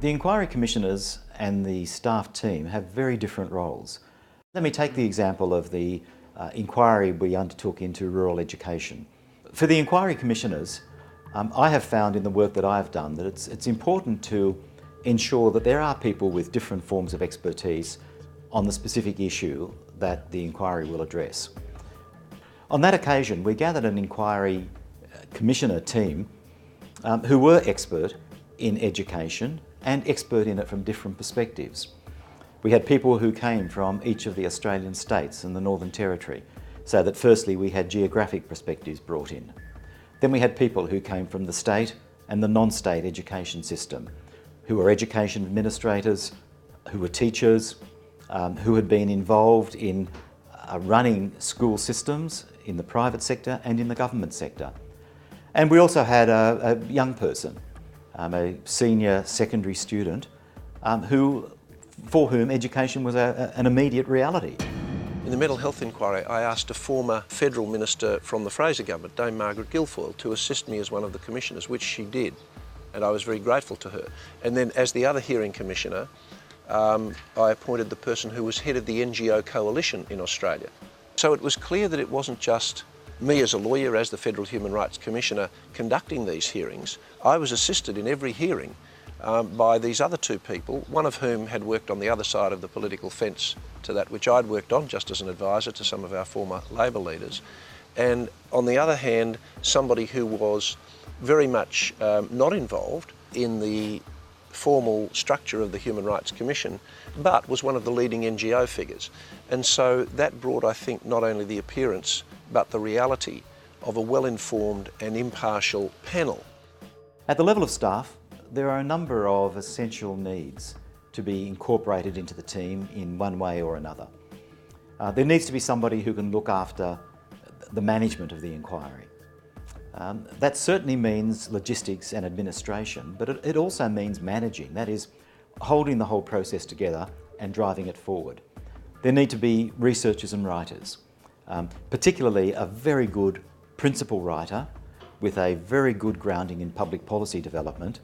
The inquiry commissioners and the staff team have very different roles. Let me take the example of the inquiry we undertook into rural education. For the inquiry commissioners, I have found in the work that I've done that it's important to ensure that there are people with different forms of expertise on the specific issue that the inquiry will address. On that occasion, we gathered an inquiry commissioner team who were expert in education and expert in it from different perspectives. We had people who came from each of the Australian states and the Northern Territory, so that firstly we had geographic perspectives brought in. Then we had people who came from the state and the non-state education system, who were education administrators, who were teachers, who had been involved in running school systems in the private sector and in the government sector. And we also had a young person, a senior secondary student, for whom education was an immediate reality. In the mental health inquiry, I asked a former federal minister from the Fraser government, Dame Margaret Guilfoyle, to assist me as one of the commissioners, which she did, and I was very grateful to her. And then as the other hearing commissioner, I appointed the person who was head of the NGO coalition in Australia. So it was clear that it wasn't just me as a lawyer, as the Federal Human Rights Commissioner, conducting these hearings. I was assisted in every hearing by these other two people, one of whom had worked on the other side of the political fence to that which I'd worked on, just as an advisor to some of our former Labor leaders. And on the other hand, somebody who was very much not involved in the formal structure of the Human Rights Commission, but was one of the leading NGO figures. And so that brought, I think, not only the appearance, but the reality of a well-informed and impartial panel. At the level of staff, there are a number of essential needs to be incorporated into the team in one way or another. There needs to be somebody who can look after the management of the inquiry. That certainly means logistics and administration, but it also means managing, that is, holding the whole process together and driving it forward. There need to be researchers and writers, particularly a very good principal writer with a very good grounding in public policy development,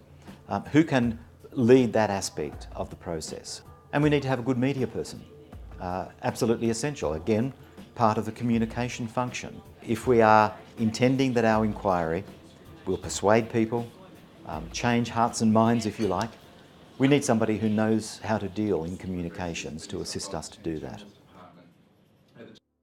who can lead that aspect of the process. And we need to have a good media person, absolutely essential. Again, part of the communication function. If we are intending that our inquiry will persuade people, change hearts and minds if you like, we need somebody who knows how to deal in communications to assist us to do that.